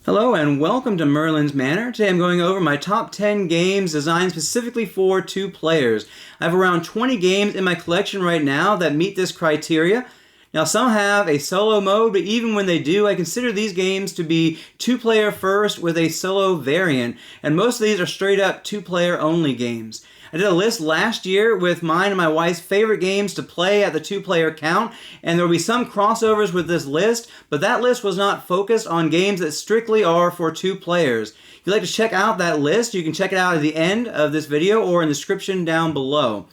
Hello and welcome to Merlin's Manor. Today I'm going over my top 10 games designed specifically for 2 players. I have around 20 games in my collection right now that meet this criteria. Now some have a solo mode, but even when they do, I consider these games to be 2-player first with a solo variant, and most of these are straight up 2-player only games. I did a list last year with mine and my wife's favorite games to play at the 2-player count, and there will be some crossovers with this list, but that list was not focused on games that strictly are for 2 players. If you'd like to check out that list, you can check it out at the end of this video or in the description down below.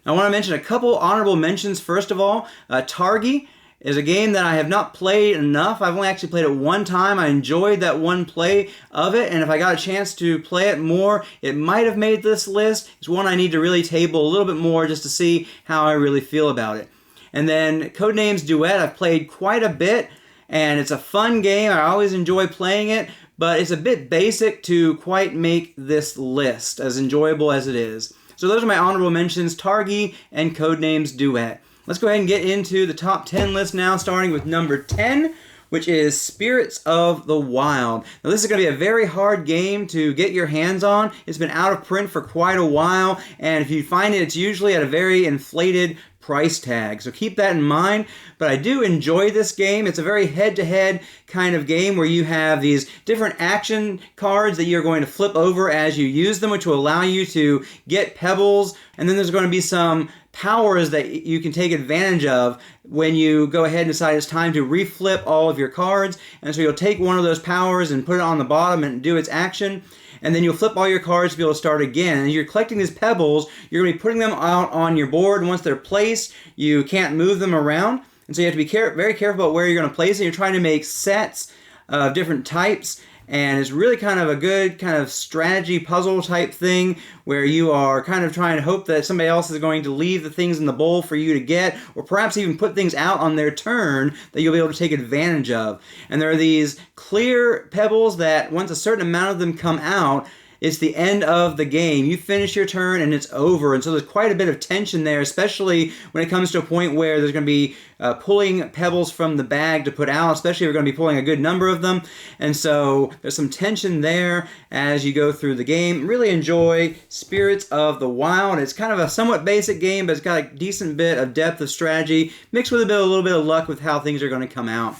I want to mention a couple honorable mentions. First of all, Targi is a game that I have not played enough. I've only actually played it one time. I enjoyed that one play of it, and if I got a chance to play it more, it might have made this list. It's one I need to really table a little bit more just to see how I really feel about it. And then Codenames Duet, I've played quite a bit, and it's a fun game. I always enjoy playing it, but it's a bit basic to quite make this list as enjoyable as it is. So those are my honorable mentions, Targi and Codenames Duet. Let's go ahead and get into the top 10 list now, starting with number 10, which is Spirits of the Wild. Now this is going to be a very hard game to get your hands on. It's been out of print for quite a while, and if you find it, it's usually at a very inflated price tag. So keep that in mind, but I do enjoy this game. It's a very head-to-head kind of game where you have these different action cards that you're going to flip over as you use them, which will allow you to get pebbles, and then there's going to be some powers that you can take advantage of when you go ahead and decide it's time to reflip all of your cards. And so you'll take one of those powers and put it on the bottom and do its action, and then you'll flip all your cards to be able to start again. And you're collecting these pebbles, you're going to be putting them out on your board, and once they're placed, you can't move them around. And so you have to be very careful about where you're going to place it. You're trying to make sets of different types, and it's really kind of a good kind of strategy puzzle type thing where you are kind of trying to hope that somebody else is going to leave the things in the bowl for you to get, or perhaps even put things out on their turn that you'll be able to take advantage of. And there are these clear pebbles that once a certain amount of them come out, it's the end of the game. You finish your turn and it's over. And so there's quite a bit of tension there, especially when it comes to a point where there's going to be pulling pebbles from the bag to put out, especially if you're going to be pulling a good number of them. And so there's some tension there as you go through the game. Really enjoy Spirits of the Wild. It's kind of a somewhat basic game, but it's got a decent bit of depth of strategy, mixed with a little bit of luck with how things are going to come out.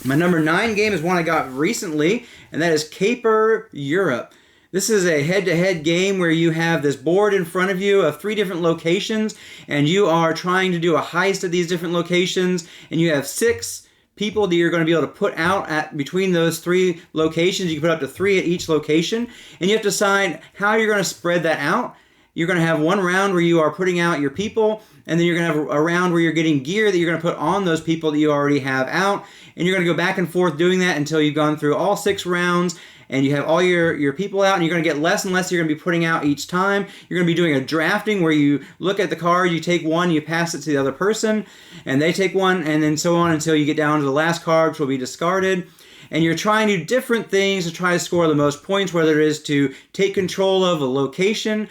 My number 9 game is one I got recently, and that is Caper Europe. This is a head-to-head game where you have this board in front of you of 3 different locations, and you are trying to do a heist at these different locations, and you have 6 people that you're going to be able to put out at between those 3 locations. You can put up to 3 at each location, and you have to decide how you're going to spread that out. You're going to have one round where you are putting out your people, and then you're going to have a round where you're getting gear that you're going to put on those people that you already have out, and you're going to go back and forth doing that until you've gone through all 6 rounds, and you have all your people out, and you're going to get less and less you're going to be putting out each time. You're going to be doing a drafting where you look at the card, you take one, you pass it to the other person, and they take one, and then so on until you get down to the last card, which will be discarded. And you're trying to do different things to try to score the most points, whether it is to take control of a location,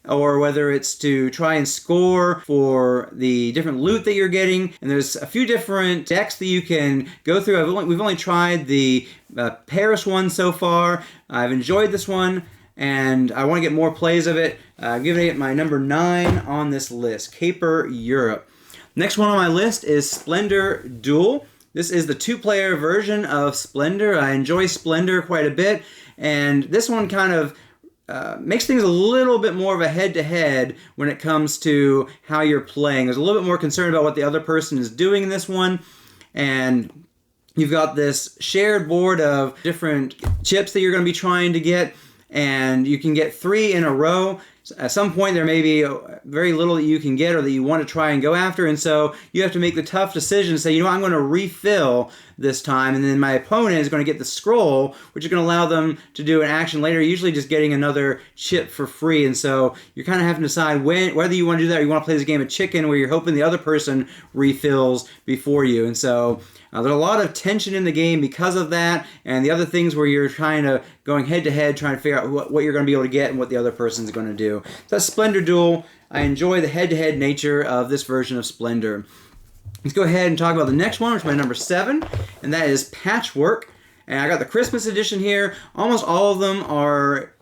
or whether it's to try and score for the different loot that you're getting. And there's a few different decks that you can go through. We've only tried the Paris one so far. I've enjoyed this one, and I want to get more plays of it. I'm giving it my number 9 on this list, Caper Europe. Next one on my list is Splendor Duel. This is the 2-player version of Splendor. I enjoy Splendor quite a bit, and this one kind of makes things a little bit more of a head-to-head when it comes to how you're playing. There's a little bit more concern about what the other person is doing in this one, and you've got this shared board of different chips that you're going to be trying to get, and you can get 3 in a row. At some point there may be very little that you can get or that you want to try and go after, and so you have to make the tough decision to say, you know, I'm going to refill this time, and then my opponent is going to get the scroll, which is going to allow them to do an action later, usually just getting another chip for free. And so you're kind of having to decide whether you want to do that or you want to play this game of chicken where you're hoping the other person refills before you. And so there's a lot of tension in the game because of that, and the other things where you're going head-to-head, trying to figure out what you're going to be able to get and what the other person's going to do. So that's Splendor Duel. I enjoy the head-to-head nature of this version of Splendor. Let's go ahead and talk about the next one, which is my number 7, and that is Patchwork. And I got the Christmas edition here. Almost all of them are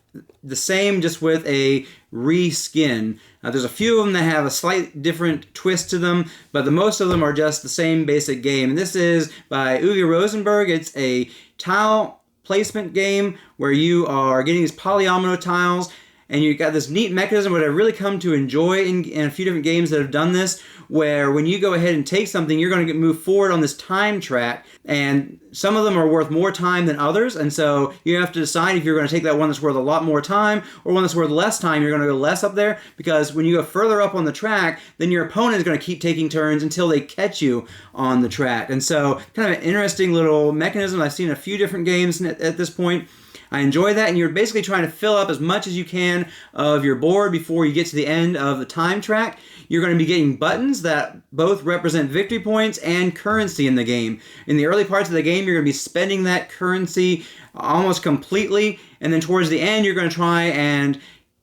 the same, just with a reskin. There's a few of them that have a slight different twist to them, but the most of them are just the same basic game. And this is by Uwe Rosenberg. It's a tile placement game where you are getting these polyomino tiles, and you've got this neat mechanism that I've really come to enjoy in a few different games that have done this, where when you go ahead and take something, you're going to move forward on this time track, and some of them are worth more time than others, and so you have to decide if you're going to take that one that's worth a lot more time, or one that's worth less time. You're going to go less up there, because when you go further up on the track, then your opponent is going to keep taking turns until they catch you on the track. And so kind of an interesting little mechanism. I've seen a few different games at this point. I enjoy that, and you're basically trying to fill up as much as you can of your board before you get to the end of the time track. You're going to be getting buttons that both represent victory points and currency in the game. In the early parts of the game, you're going to be spending that currency almost completely, and then towards the end, you're going to try and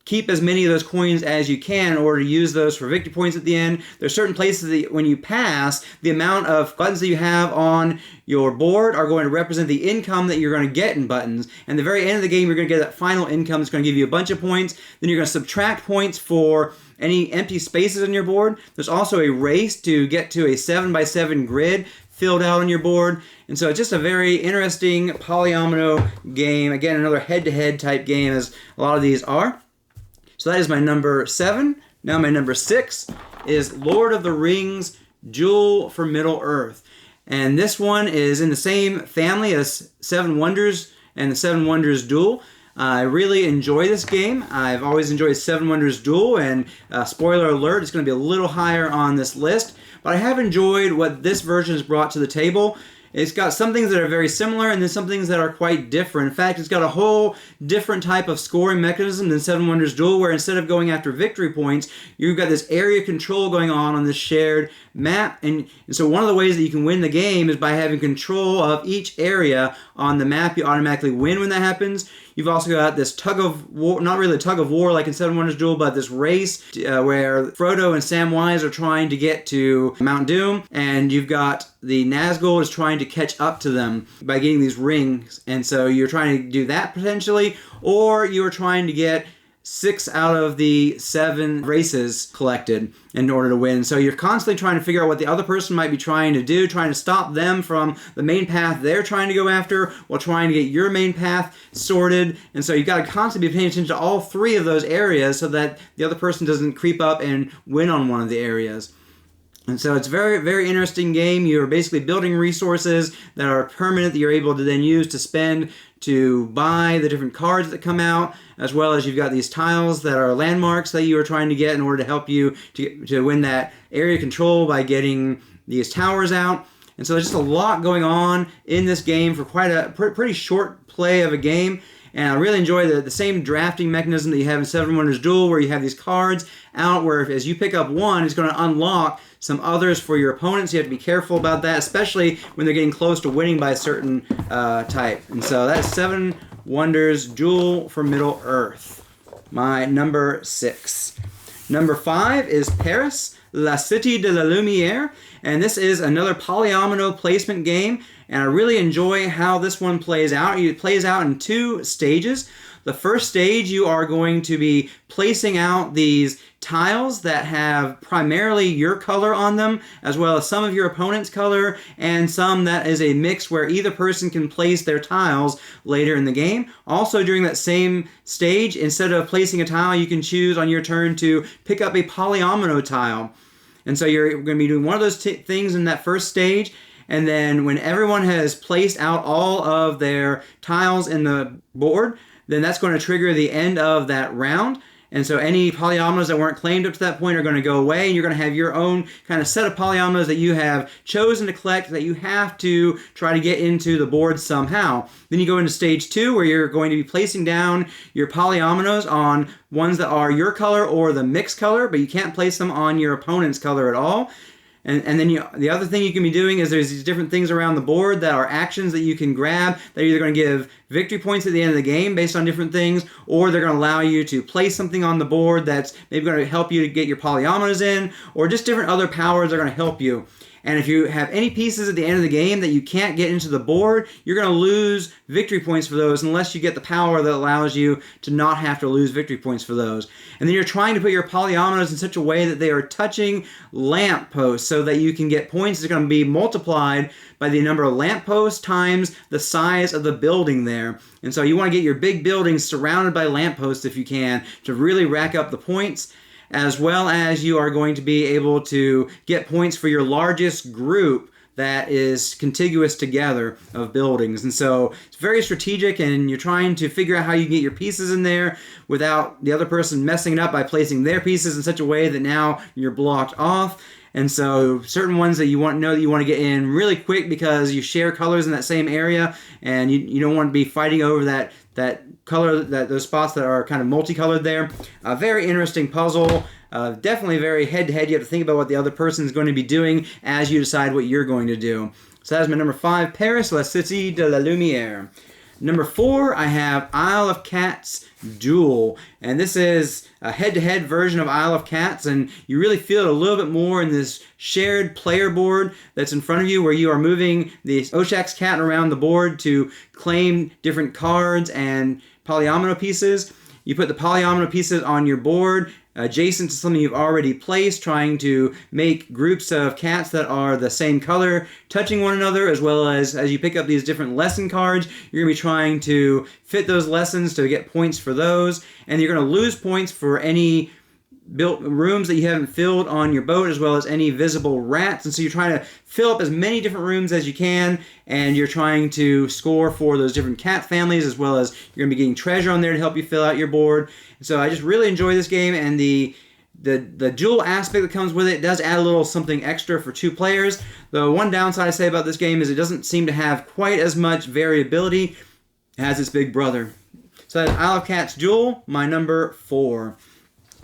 keep as many of those coins as you can in order to use those for victory points at the end. There's certain places that when you pass, the amount of buttons that you have on your board are going to represent the income that you're going to get in buttons. And the very end of the game, you're going to get that final income that's going to give you a bunch of points. Then you're going to subtract points for any empty spaces on your board. There's also a race to get to a 7x7 grid filled out on your board. And so it's just a very interesting polyomino game. Again, another head-to-head type game, as a lot of these are. So that is my number 7. Now my number 6 is Lord of the Rings Duel for Middle-earth. And this one is in the same family as Seven Wonders and the Seven Wonders Duel. I really enjoy this game. I've always enjoyed Seven Wonders Duel, and spoiler alert, it's going to be a little higher on this list. But I have enjoyed what this version has brought to the table. It's got some things that are very similar, and then some things that are quite different. In fact, it's got a whole different type of scoring mechanism than Seven Wonders Duel, where instead of going after victory points, you've got this area control going on this shared map. And so one of the ways that you can win the game is by having control of each area on the map. You automatically win when that happens. You've also got this tug of war, not really a tug of war like in Seven Wonders Duel, but this race where Frodo and Samwise are trying to get to Mount Doom, and you've got the Nazgul is trying to catch up to them by getting these rings. And so you're trying to do that potentially, or you're trying to get 6 out of the 7 races collected in order to win. So you're constantly trying to figure out what the other person might be trying to do, trying to stop them from the main path they're trying to go after, while trying to get your main path sorted. And so you've got to constantly be paying attention to all 3 of those areas so that the other person doesn't creep up and win on one of the areas. And so it's a very, very interesting game. You're basically building resources that are permanent that you're able to then use to spend to buy the different cards that come out, as well as you've got these tiles that are landmarks that you are trying to get in order to help you to win that area control by getting these towers out. And so there's just a lot going on in this game for quite a pretty short play of a game. And I really enjoy the same drafting mechanism that you have in Seven Wonders Duel, where you have these cards out where as you pick up one, it's going to unlock some others for your opponents. You have to be careful about that, especially when they're getting close to winning by a certain type. And so that's Seven Wonders Duel for Middle-earth. My number 6. Number 5 is Paris, La Cité de la Lumière. And this is another polyomino placement game. And I really enjoy how this one plays out. It plays out in 2 stages. The first stage, you are going to be placing out these tiles that have primarily your color on them, as well as some of your opponent's color, and some that is a mix where either person can place their tiles later in the game. Also, during that same stage, instead of placing a tile, you can choose on your turn to pick up a polyomino tile. And so you're going to be doing one of those things in that first stage. And then when everyone has placed out all of their tiles in the board, then that's going to trigger the end of that round. And so any polyominoes that weren't claimed up to that point are going to go away, and you're going to have your own kind of set of polyominoes that you have chosen to collect that you have to try to get into the board somehow. Then you go into stage 2, where you're going to be placing down your polyominoes on ones that are your color or the mixed color, but you can't place them on your opponent's color at all. And then the other thing you can be doing is there's these different things around the board that are actions that you can grab that are either going to give victory points at the end of the game based on different things, or they're going to allow you to place something on the board that's maybe going to help you to get your polyominoes in, or just different other powers that are going to help you. And if you have any pieces at the end of the game that you can't get into the board, you're going to lose victory points for those unless you get the power that allows you to not have to lose victory points for those. And then you're trying to put your polyominoes in such a way that they are touching lamp posts so that you can get points that are going to be multiplied by the number of lamp posts times the size of the building there. And so you want to get your big buildings surrounded by lamp posts if you can to really rack up the points, as well as you are going to be able to get points for your largest group that is contiguous together of buildings. And so it's very strategic, and you're trying to figure out how you can get your pieces in there without the other person messing it up by placing their pieces in such a way that now you're blocked off. And so certain ones that you want to know that you want to get in really quick because you share colors in that same area, and you don't want to be fighting over that color, those spots that are kind of multicolored there. A very interesting puzzle. Definitely very head-to-head. You have to think about what the other person is going to be doing as you decide what you're going to do. So that's my number 5, Paris, La Cité de la Lumière. Number 4, I have Isle of Cats Duel. And this is a head-to-head version of Isle of Cats, and you really feel it a little bit more in this shared player board that's in front of you, where you are moving the Oshak's cat around the board to claim different cards and polyomino pieces. You put the polyomino pieces on your board adjacent to something you've already placed, trying to make groups of cats that are the same color touching one another, as well as you pick up these different lesson cards, you're going to be trying to fit those lessons to get points for those, and you're going to lose points for any built rooms that you haven't filled on your boat, as well as any visible rats. And so you're trying to fill up as many different rooms as you can, and you're trying to score for those different cat families, as well as you're going to be getting treasure on there to help you fill out your board. And so I just really enjoy this game, and the dual aspect that comes with it does add a little something extra for 2 players. The one downside I say about this game is it doesn't seem to have quite as much variability as its big brother. So that's Isle of Cats Duel, my number 4.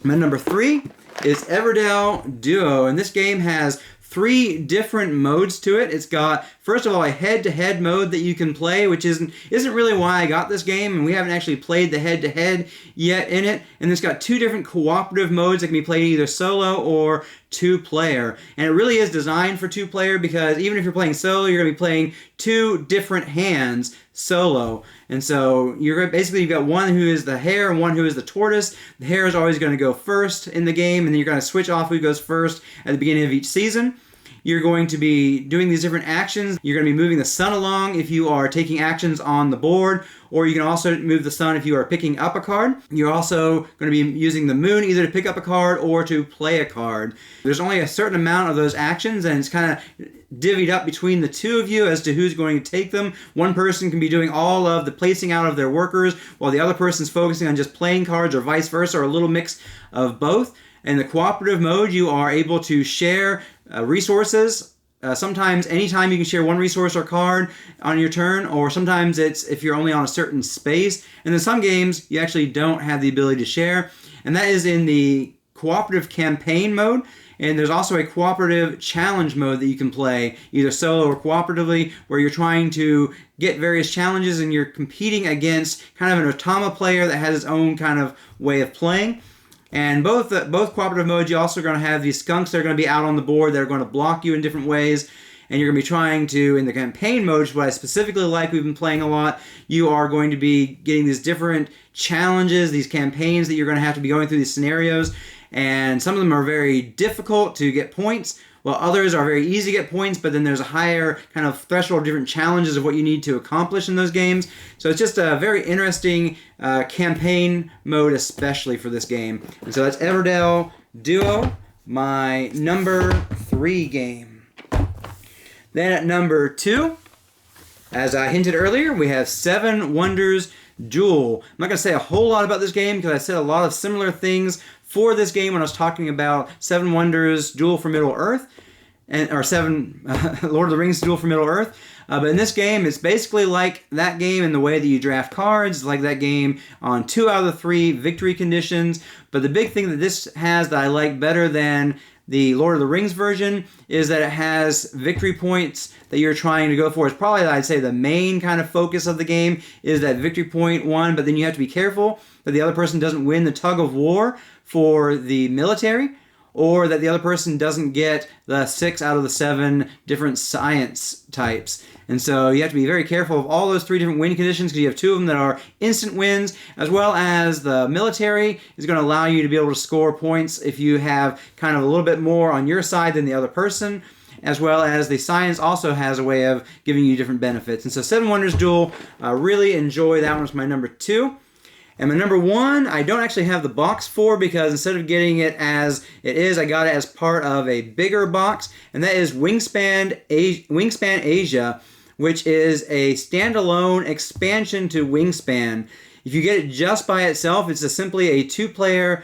My number 3 is Everdell Duo, and this game has 3 different modes to it. It's got, first of all, a head-to-head mode that you can play, which isn't really why I got this game, and we haven't actually played the head-to-head yet in it. And it's got 2 different cooperative modes that can be played either solo or 2-player. And it really is designed for 2-player because even if you're playing solo, you're going to be playing 2 different hands solo. And so you've got one who is the hare and one who is the tortoise. The hare is always going to go first in the game, and then you're going to switch off who goes first at the beginning of each season. You're going to be doing these different actions. You're going to be moving the sun along if you are taking actions on the board, or you can also move the sun if you are picking up a card. You're also going to be using the moon either to pick up a card or to play a card. There's only a certain amount of those actions, and it's kind of divvied up between the 2 of you as to who's going to take them. One person can be doing all of the placing out of their workers, while the other person's focusing on just playing cards, or vice versa, or a little mix of both. In the cooperative mode, you are able to share resources. Sometimes, anytime you can share one resource or card on your turn, or sometimes it's if you're only on a certain space. And in some games, you actually don't have the ability to share. And that is in the cooperative campaign mode. And there's also a cooperative challenge mode that you can play, either solo or cooperatively, where you're trying to get various challenges and you're competing against kind of an Otama player that has its own kind of way of playing. And both cooperative modes, you also are going to have these skunks that are going to be out on the board that are going to block you in different ways. And you're going to be trying to, in the campaign mode, which is what I specifically like, we've been playing a lot, you are going to be getting these different challenges, these campaigns that you're going to have to be going through these scenarios. And some of them are very difficult to get points, while others are very easy to get points, but then there's a higher kind of threshold of different challenges of what you need to accomplish in those games. So it's just a very interesting campaign mode, especially for this game. And so that's Everdell Duo, my number 3 game. Then at number 2, as I hinted earlier, we have 7 Wonders Duel. I'm not going to say a whole lot about this game because I said a lot of similar things for this game when I was talking about 7 Wonders Duel for Middle-earth, or 7 Lord of the Rings Duel for Middle-earth. But in this game, it's basically like that game in the way that you draft cards. It's like that game on 2 out of the 3 victory conditions. But the big thing that this has that I like better than the Lord of the Rings version is that it has victory points that you're trying to go for. It's probably, I'd say, the main kind of focus of the game is that victory point one, but then you have to be careful that the other person doesn't win the tug of war for the military, or that the other person doesn't get the 6 out of the 7 different science types. And so you have to be very careful of all those 3 different win conditions, because you have 2 of them that are instant wins, as well as the military is going to allow you to be able to score points if you have kind of a little bit more on your side than the other person, as well as the science also has a way of giving you different benefits. And so 7 Wonders Duel, really enjoy that one. It's my number 2. And my number 1, I don't actually have the box for, because instead of getting it as it is, I got it as part of a bigger box, and that is Wingspan Asia, which is a standalone expansion to Wingspan. If you get it just by itself, it's simply a 2-player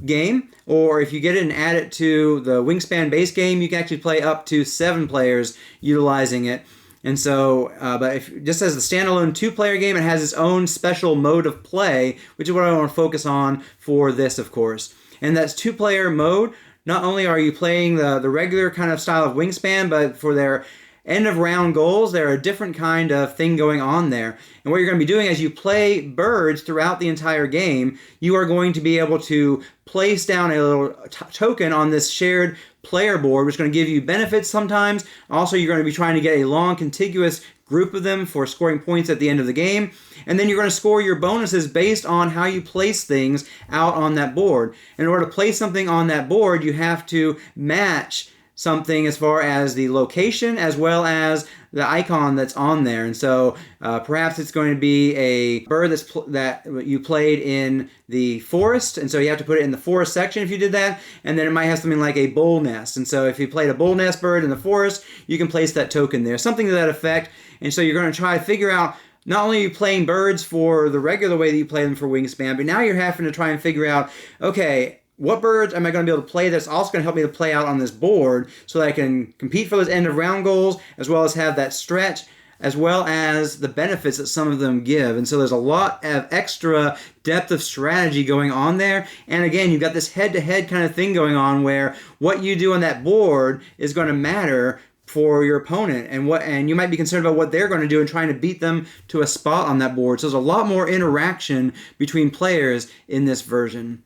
game, or if you get it and add it to the Wingspan base game, you can actually play up to 7 players utilizing it. And so, but if just as a standalone 2-player game, it has its own special mode of play, which is what I want to focus on for this, of course. And that's 2-player mode. Not only are you playing the regular kind of style of Wingspan, but for their end of round goals, there are a different kind of thing going on there. And what you're going to be doing as you play birds throughout the entire game, you are going to be able to place down a little token on this shared player board, which is going to give you benefits sometimes. Also, you're going to be trying to get a long contiguous group of them for scoring points at the end of the game. And then you're going to score your bonuses based on how you place things out on that board. In order to place something on that board, you have to match something as far as the location as well as the icon that's on there. And so perhaps it's going to be a bird that you played in the forest, and so you have to put it in the forest section if you did that. And then it might have something like a bull nest, and so if you played a bull nest bird in the forest, you can place that token there, something to that effect. And so you're going to try to figure out, not only are you playing birds for the regular way that you play them for Wingspan, but now you're having to try and figure out, okay, what birds am I going to be able to play that's also going to help me to play out on this board so that I can compete for those end of round goals, as well as have that stretch, as well as the benefits that some of them give. And so there's a lot of extra depth of strategy going on there. And again, you've got this head-to-head kind of thing going on where what you do on that board is going to matter for your opponent, and you might be concerned about what they're going to do and trying to beat them to a spot on that board. So there's a lot more interaction between players in this version.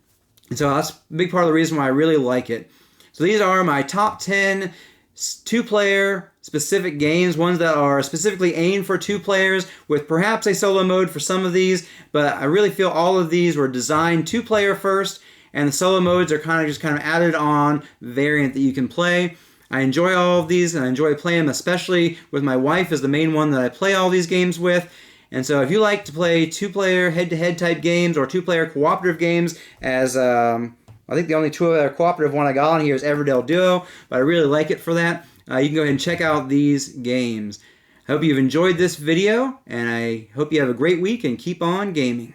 And so that's a big part of the reason why I really like it. So these are my top 10 2-player specific games, ones that are specifically aimed for 2 players with perhaps a solo mode for some of these, but I really feel all of these were designed 2-player first, and the solo modes are kind of added on variant that you can play. I enjoy all of these, and I enjoy playing them, especially with my wife as the main one that I play all these games with. And so if you like to play 2-player head-to-head type games or 2-player cooperative games, as I think the only 2-player cooperative one I got on here is Everdell Duo, but I really like it for that, you can go ahead and check out these games. I hope you've enjoyed this video, and I hope you have a great week and keep on gaming.